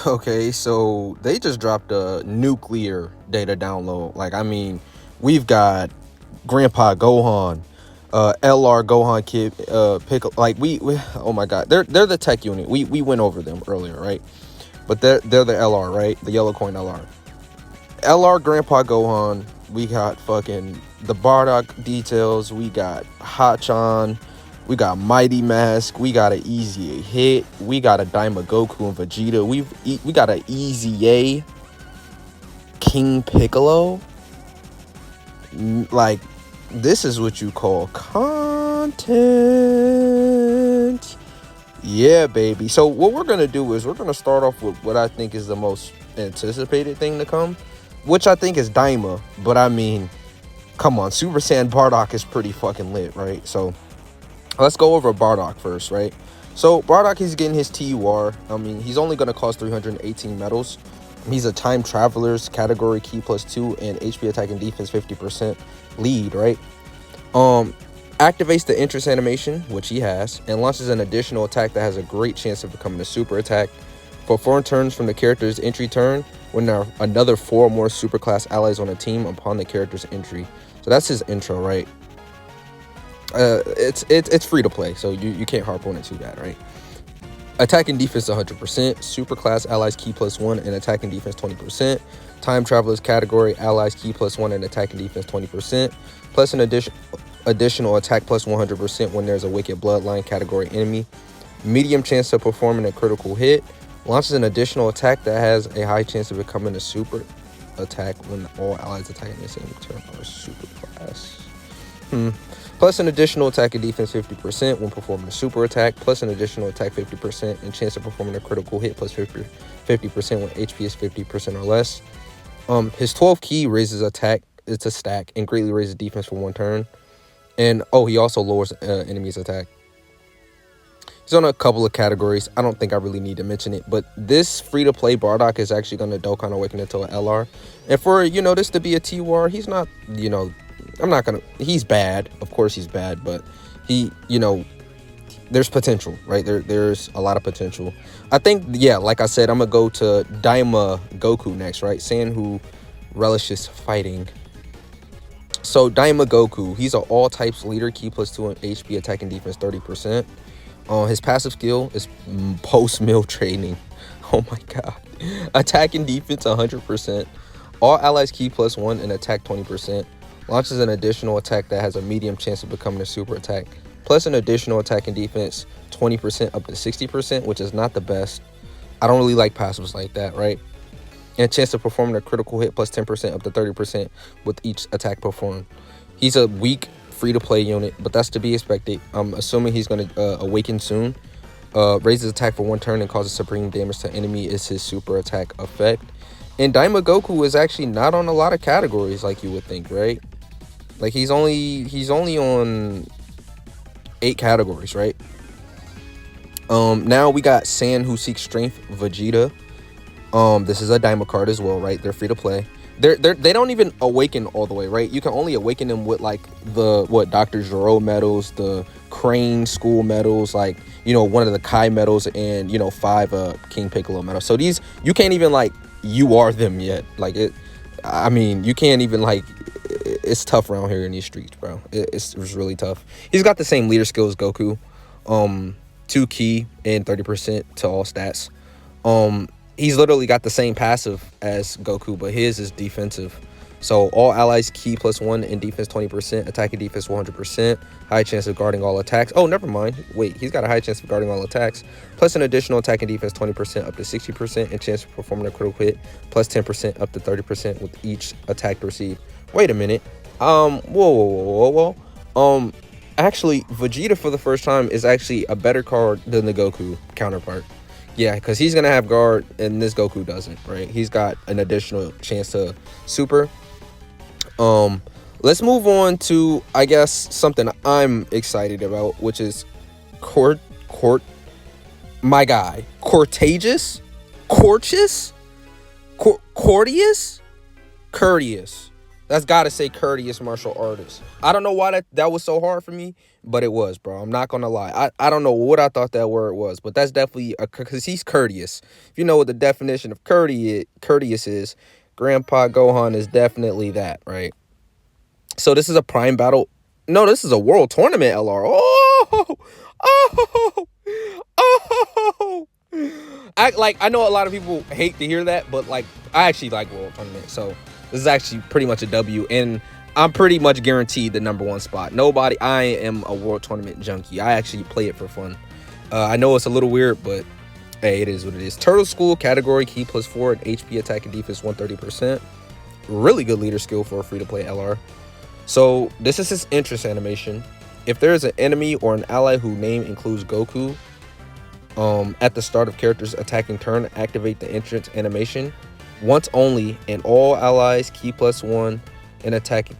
Okay, so they just dropped a nuclear data download. Like, I mean, we've got Grandpa Gohan, LR Gohan kid, pick like we oh my god, they're the tech unit. We went over them earlier, right? But they're the LR, right? The yellow coin LR. LR Grandpa Gohan. We got fucking the Bardock details. We got Hachan. We got Mighty Mask. We got an Easy Hit. We got a Daima Goku and Vegeta. We got an Easy A King Piccolo. Like, this is what you call content. Yeah, baby. So what we're gonna do is we're gonna start off with what I think is the most anticipated thing to come, which I think is Daima. But I mean, come on, Super Saiyan Bardock is pretty fucking lit, right? So let's go over Bardock first, right? So Bardock, he's getting his TUR. I mean, he's only gonna cost 318 medals. He's a time traveler's category key +2 and HP attack and defense 50% lead, right? Activates the interest animation, which he has, and launches an additional attack that has a great chance of becoming a super attack. For 4 turns from the character's entry turn, when there are another 4 more superclass allies on a team upon the character's entry. So that's his intro, right? It's free to play, so you can't harp on it too bad, right? Attack and defense 100%, superclass allies key +1 and attack and defense 20%. Time travelers category allies key +1 and attack and defense 20%. Plus an additional attack plus 100% when there's a wicked bloodline category enemy. Medium chance of performing a critical hit. Launches an additional attack that has a high chance of becoming a super attack when all allies attacking the same turn are superclass. Plus an additional attack and defense 50% when performing a super attack, plus an additional attack 50% and chance of performing a critical hit plus 50% when HP is 50% or less. His 12 key raises attack, it's a stack, and greatly raises defense for 1 turn. And he also lowers enemies' attack. He's on a couple of categories. I don't think I really need to mention it, but this free-to-play Bardock is actually going to Dokkan Awaken into an LR. And for, this to be a TUR, he's not, he's bad. Of course he's bad, but he, there's potential, right? There's a lot of potential. I think, like I said, I'm going to go to Daima Goku next, right? Saiyan who relishes fighting. So Daima Goku, he's an all types leader, key +2 on HP, attack and defense 30%. His passive skill is post-meal training. Oh my god. Attack and defense 100%. All allies key +1 and attack 20%. Launches an additional attack that has a medium chance of becoming a super attack. Plus an additional attack and defense 20% up to 60%, which is not the best. I don't really like passives like that, right? And a chance of performing a critical hit plus 10% up to 30% with each attack performed. He's a weak free-to-play unit, but that's to be expected. I'm assuming he's going to awaken soon. Raises attack for 1 turn and causes supreme damage to enemy is his super attack effect. And Daima Goku is actually not on a lot of categories like you would think, right? Like he's only on 8 categories, right? Now we got Saiyan who seeks strength, Vegeta. This is a Daima card as well, right? They're free to play. They don't even awaken all the way, right? You can only awaken them with like the Dr. Gero medals, the Crane School medals, like one of the Kai medals, and 5 King Piccolo medals. So these you can't even like you are them yet. Like it, I mean you can't even like. It's tough around here in these streets, bro. It's really tough. He's got the same leader skill as Goku, 2 key and 30% to all stats. He's literally got the same passive as Goku, but his is defensive. So all allies key +1 and defense 20%, attack and defense 100%, high chance of guarding all attacks. Oh, never mind. Wait, he's got a high chance of guarding all attacks, plus an additional attack and defense 20% up to 60%, and chance of performing a critical hit plus 10% up to 30% with each attack received. Wait a minute. Whoa. Actually, Vegeta for the first time is actually a better card than the Goku counterpart. Yeah, because he's going to have guard, and this Goku doesn't, right? He's got an additional chance to super. Let's move on to, I guess, something I'm excited about, which is my guy, Courteous? Courteous? Courteous? That's gotta say courteous martial artist. I don't know why that was so hard for me, but it was, bro. I'm not gonna lie. I don't know what I thought that word was, but that's definitely because he's courteous. If you know what the definition of courteous is, Grandpa Gohan is definitely that, right? So this is a prime battle. No, this is a world tournament LR. Oh, oh, oh. I know a lot of people hate to hear that, but like I actually like world tournament, so this is actually pretty much a W, and I'm pretty much guaranteed the #1 spot. I am a world tournament junkie. I actually play it for fun. I know it's a little weird, but hey, it is what it is. Turtle School category, Ki +4 and HP attack and defense 130%. Really good leader skill for a free-to-play LR. So this is his interest animation. If there is an enemy or an ally whose name includes Goku, at the start of character's attacking turn, activate the entrance animation once only, and all allies Ki +1 and attack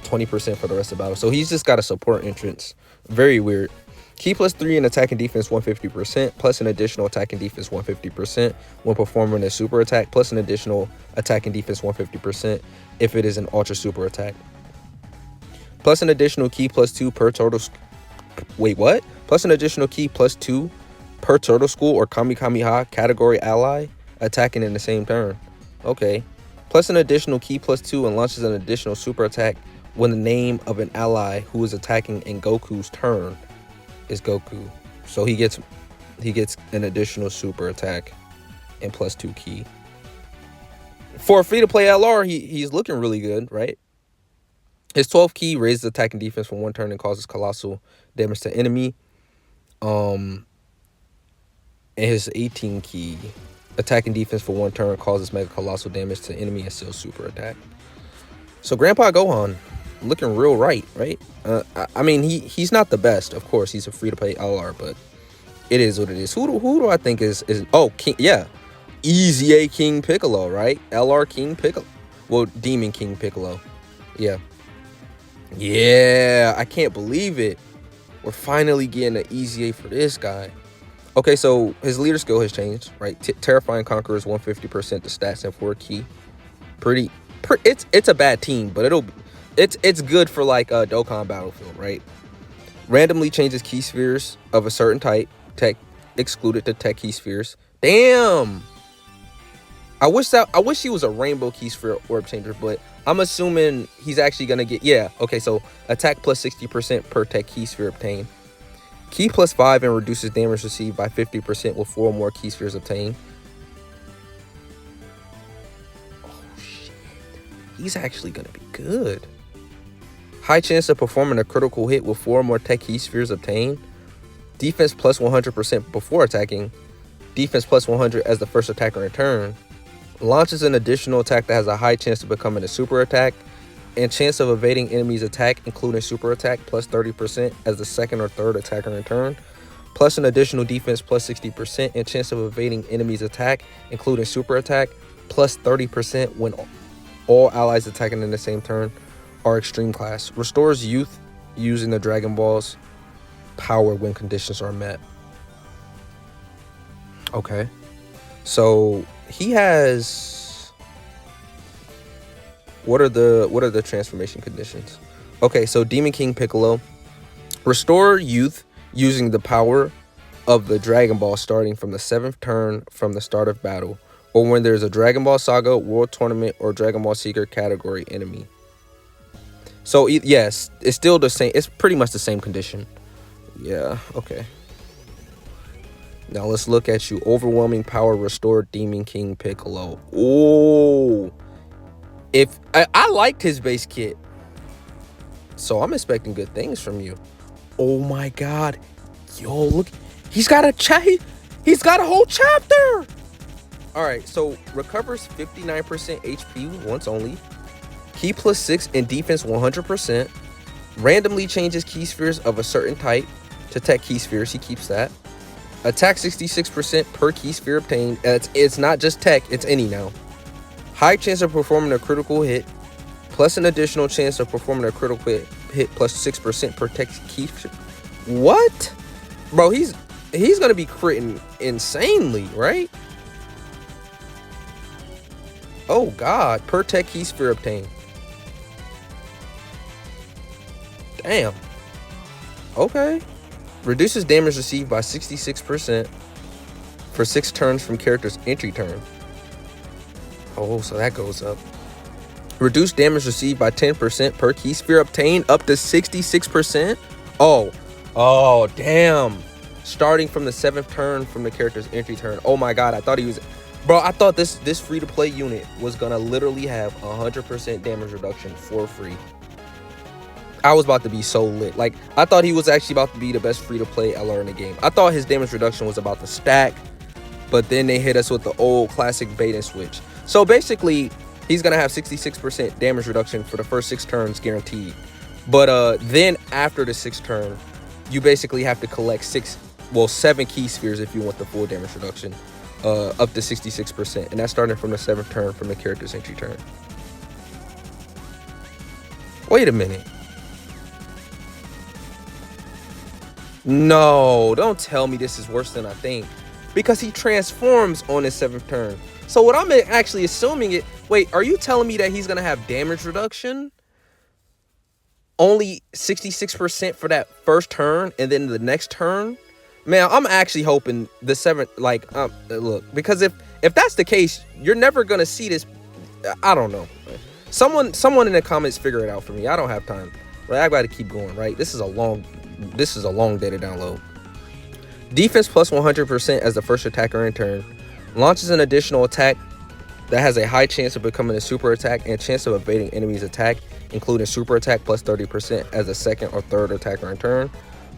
20% for the rest of the battle. So he's just got a support entrance. Very weird. Ki +3 and attack and defense 150%, plus an additional attack and defense 150% when performing a super attack, plus an additional attack and defense 150% if it is an ultra super attack. Plus an additional Ki +2 per turtle. Wait, what? Plus an additional Ki +2 per turtle school or Kami Kamiha category ally attacking in the same turn. Okay. Plus an additional Ki +2 and launches an additional super attack when the name of an ally who is attacking in Goku's turn is Goku. So he gets an additional super attack and +2 Ki. For a free-to-play LR, he's looking really good, right? His 12 Ki raises attack and defense for 1 turn and causes colossal damage to enemy. And his 18 Ki attack and defense for 1 turn causes mega colossal damage to enemy and still super attack. So Grandpa Gohan looking real right? I mean, he's not the best, of course. He's a free-to-play LR, but it is what it is. Who do I think is oh, King, yeah. Easy A King Piccolo, right? LR King Piccolo. Well, Demon King Piccolo. Yeah. Yeah, I can't believe it. We're finally getting an easy A for this guy. Okay, so his leader skill has changed, right? Terrifying Conquerors 150% the stats and 4 Ki. It's a bad team, but it's good for like a Dokkan Battlefield, right? Randomly changes Ki spheres of a certain type. Tech excluded to tech Ki spheres. Damn. I wish he was a rainbow Ki sphere orb changer, but I'm assuming he's actually gonna get, yeah. Okay, so attack +60% per tech Ki sphere obtained. Ki +5 and reduces damage received by 50% with 4 more Ki spheres obtained. Oh shit, he's actually gonna be good. High chance of performing a critical hit with 4 more tech Ki spheres obtained. Defense +100% before attacking. Defense +100 as the first attacker in turn. Launches an additional attack that has a high chance of becoming a super attack, and chance of evading enemies' attack, including super attack, +30% as the second or third attacker in turn, plus an additional defense +60%, and chance of evading enemies' attack, including super attack, +30% when all allies attacking in the same turn are extreme class. Restores youth using the Dragon Ball's power when conditions are met. Okay, so he has, what are the transformation conditions? Okay, so Demon King Piccolo, restore youth using the power of the Dragon Ball starting from the 7th turn from the start of battle, or when there's a Dragon Ball Saga, World Tournament, or Dragon Ball Seeker category enemy. So yes, it's still the same. It's pretty much the same condition. Yeah, okay. Now let's look at you. Overwhelming power restored Demon King Piccolo. Oh, if I liked his base kit, so I'm expecting good things from you. Oh my god, yo, look, he's got a he's got a whole chapter. All right, so recovers 59% HP once only. Ki +6 in defense 100%. Randomly changes Ki spheres of a certain type to tech Ki spheres. He keeps that. Attack 66% per Ki sphere obtained. It's not just tech, it's any now. High chance of performing a critical hit, plus an additional chance of performing a critical hit +6% per tech Ki. What? Bro, he's gonna be critting insanely, right? Oh god, per tech Ki sphere obtained. Damn. Okay. Reduces damage received by 66% for 6 turns from character's entry turn. Oh, so that goes up. Reduce damage received by 10% per key sphere obtained up to 66%. Oh, damn. Starting from the 7th turn from the character's entry turn. Oh my god, I thought he was... Bro, I thought this free-to-play unit was gonna literally have 100% damage reduction for free. I was about to be so lit. Like, I thought he was actually about to be the best free-to-play LR in the game. I thought his damage reduction was about to stack, but then they hit us with the old classic bait and switch. So basically, he's gonna have 66% damage reduction for the first 6 turns guaranteed. But then after the 6th turn, you basically have to collect 7 key spheres if you want the full damage reduction, up to 66%, and that's starting from the 7th turn from the character's entry turn. Wait a minute. No, don't tell me this is worse than I think, because he transforms on his 7th turn. So what I'm actually assuming it... Wait, are you telling me that he's going to have damage reduction? Only 66% for that first turn, and then the next turn? Man, I'm actually hoping the 7th... Like, look, because if that's the case, you're never going to see this... I don't know. Someone in the comments figure it out for me. I don't have time. Right? I got to keep going, right? This is a long day to download. Defense plus 100% as the first attacker in turn. Launches an additional attack that has a high chance of becoming a super attack and chance of evading enemy's attack, including super attack plus 30% as a second or third attacker in turn.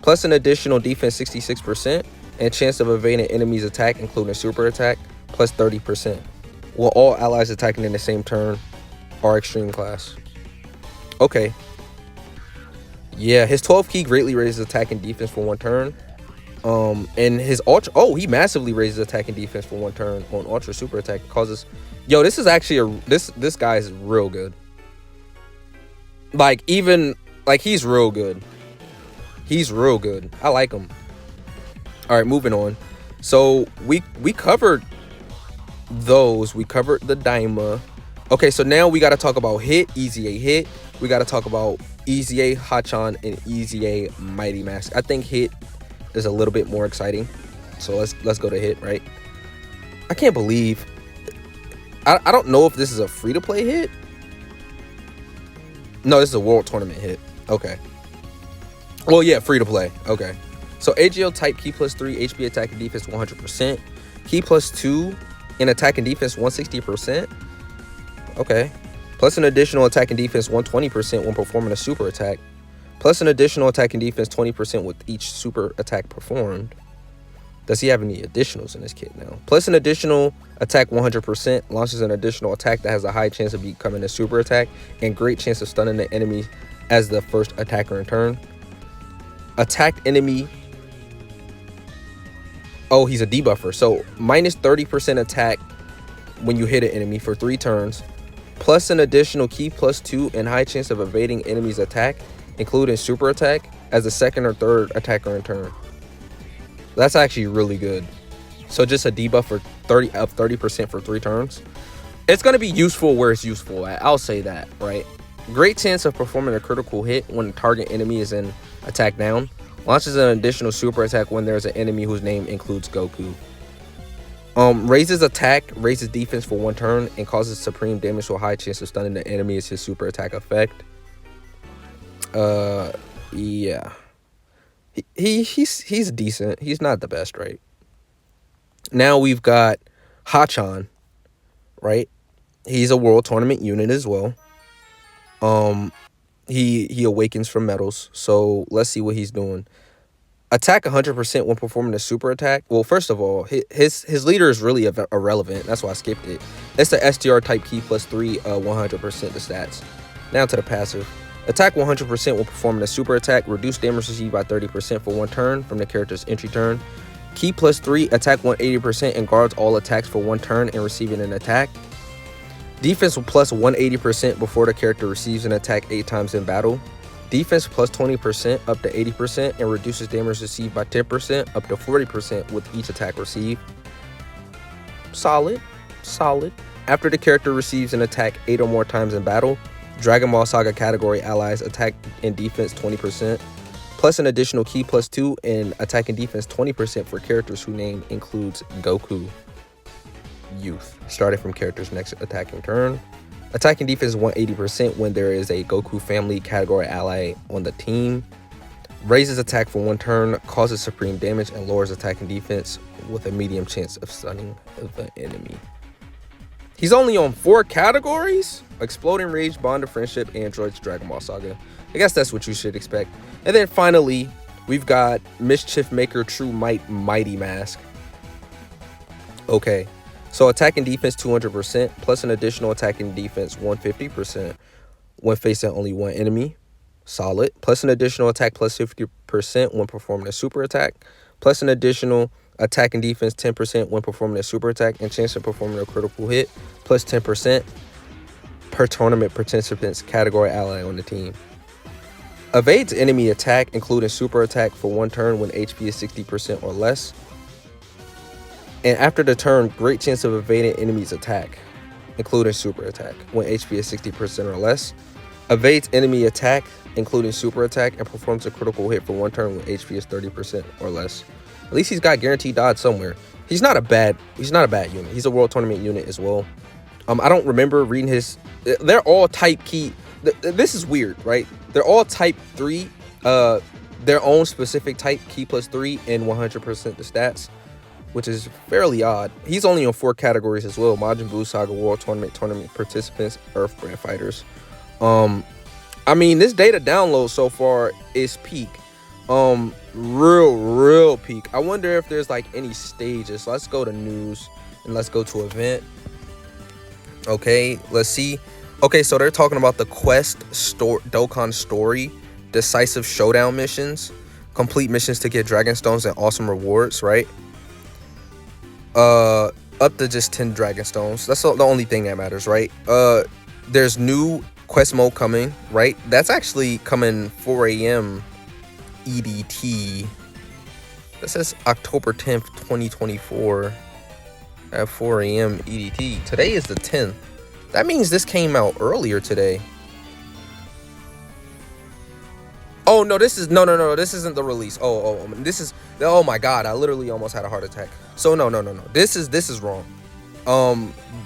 Plus an additional defense 66% and chance of evading enemy's attack, including super attack, plus 30%. While all allies attacking in the same turn are extreme class. Okay. Yeah, his 12 key greatly raises attack and defense for 1 turn. And his ultra... he massively raises attack and defense for 1 turn on ultra super attack. Causes... Yo, this is actually this guy is real good. Like, even... Like, he's real good. He's real good. I like him. Alright, moving on. So, we covered those. We covered the Daima. Okay, so now we got to talk about Hit, Easy A Hit. We got to talk about Easy A Hachan and Easy A Mighty Mask. I think Hit is a little bit more exciting. So let's go to Hit, right? I can't believe... I don't know if this is a free-to-play hit. No, this is a World Tournament hit. Okay. Well, yeah, free-to-play. Okay. So AGL type key plus 3, HP attack and defense 100%. Key plus 2 in attack and defense 160%. Okay. Plus an additional attack and defense 120% when performing a super attack. Plus an additional attack and defense 20% with each super attack performed. Does he have any additionals in this kit now? Plus an additional attack 100%. Launches an additional attack that has a high chance of becoming a super attack and great chance of stunning the enemy as the first attacker in turn. Attacked enemy... Oh, he's a debuffer. So minus 30% attack when you hit an enemy for 3 turns. Plus an additional key plus 2 and high chance of evading enemy's attack, including super attack, as a second or third attacker in turn. That's actually really good. So just a debuff for 30% for 3 turns. It's going to be useful where it's useful at. I'll say that, right? Great chance of performing a critical hit when the target enemy is in attack down. Launches an additional super attack when there's an enemy whose name includes Goku. Raises attack, raises defense for 1 turn, and causes supreme damage to a high chance of stunning the enemy as his super attack effect. Yeah. He's decent. He's not the best, right? Now we've got Hachan, right? He's a World Tournament unit as well. He awakens from metals. So let's see what he's doing. Attack 100% when performing a super attack. Well, first of all, his leader is really irrelevant. That's why I skipped it. It's the STR type key plus 3, 100% the stats. Now to the passive. Attack 100% when performing a super attack. Reduce damage received by 30% for 1 turn from the character's entry turn. Key plus 3, attack 180% and guards all attacks for 1 turn and receiving an attack. Defense plus 180% before the character receives an attack 8 times in battle. Defense plus 20% up to 80% and reduces damage received by 10% up to 40% with each attack received. Solid. After the character receives an attack 8 or more times in battle, Dragon Ball Saga category allies attack and defense 20%, plus an additional key +2 in attack and defense 20% for characters whose name includes Goku Youth, starting from character's next attacking turn. Attacking defense 180% when there is a Goku family category ally on the team. Raises attack for 1 turn, causes supreme damage, and lowers attack and defense with a medium chance of stunning the enemy. He's only on 4 categories? Exploding Rage, Bond of Friendship, Androids, Dragon Ball Saga. I guess that's what you should expect. And then finally, we've got Mischief Maker True Might Mighty Mask. Okay, so attack and defense 200%, plus an additional attack and defense 150% when facing only 1 enemy. Solid. Plus an additional attack plus 50% when performing a super attack. Plus an additional attack and defense 10% when performing a super attack, and chance of performing a critical hit plus 10% per tournament participant's category ally on the team. Evades enemy attack, including super attack, for 1 turn when HP is 60% or less. And after the turn, great chance of evading enemy's attack, including super attack, when HP is 60% or less. Evades enemy attack, including super attack, and performs a critical hit for 1 turn when HP is 30% or less. At least he's got guaranteed dodge somewhere. He's not a bad unit. He's a world tournament unit as well. I don't remember reading his. They're all type key. This is weird, right? They're all type 3, their own specific type, key +3, and 100% the stats, which is fairly odd. He's only on 4 categories as well: Majin Buu, Saga, World Tournament participants, Earth Brand Fighters. I mean, this data download so far is peak. Real peak. I wonder if there's like any stages. So let's go to news and let's go to event. Okay, let's see. Okay, so they're talking about the quest Dokkan story, decisive showdown missions, complete missions to get dragon stones and awesome rewards, right? Up to just 10 dragon stones. That's the only thing that matters, right? There's new quest mode coming, right? That's actually coming 4 a.m. EDT. That says October 10th, 2024 at 4 a.m. EDT. Today is the 10th. That means this came out earlier today. Oh no, this no, this isn't the release. This is, oh my god, I literally almost had a heart attack. So no. This is wrong.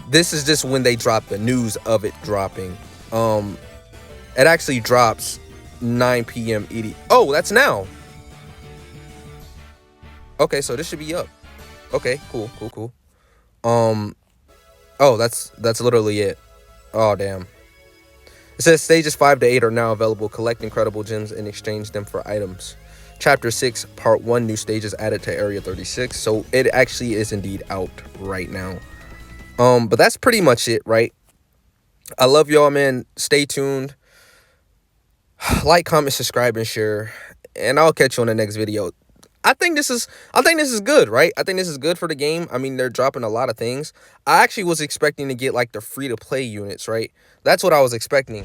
This is just when they drop the news of it dropping. It actually drops 9 p.m. EDT. Oh, that's now. Okay, so this should be up. Okay, cool. Oh, that's literally it. Oh, damn. It says stages 5 to 8 are now available. Collect incredible gems and exchange them for items. Chapter 6, Part 1, new stages added to Area 36. So it actually is indeed out right now. But that's pretty much it, right? I love y'all, man. Stay tuned. Like, comment, subscribe, and share. And I'll catch you on the next video. I think this is good, right? I think this is good for the game. I mean, they're dropping a lot of things. I actually was expecting to get like the free-to-play units, right? That's what I was expecting.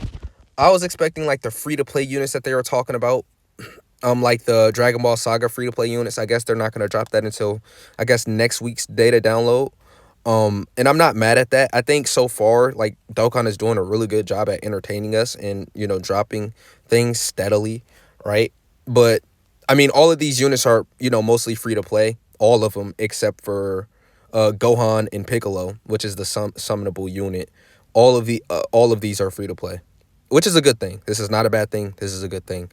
I was expecting like the free-to-play units that they were talking about. Like the Dragon Ball Saga free-to-play units. I guess they're not going to drop that until, I guess, next week's data download. And I'm not mad at that. I think so far, like, Dokkan is doing a really good job at entertaining us and, you know, dropping things steadily, right? But I mean, all of these units are, you know, mostly free to play. All of them except for Gohan and Piccolo, which is the summonable unit. All of these are free to play, which is a good thing. This is not a bad thing. This is a good thing.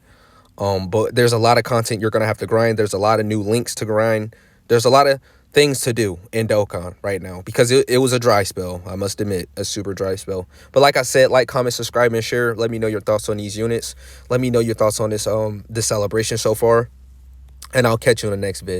But there's a lot of content you're gonna have to grind. There's a lot of new links to grind. There's a lot of things to do in Dokkan right now because it was a dry spell. I must admit, a super dry spell. But like I said, like, comment, subscribe, and share. Let me know your thoughts on these units. Let me know your thoughts on this celebration so far, and I'll catch you in the next vid.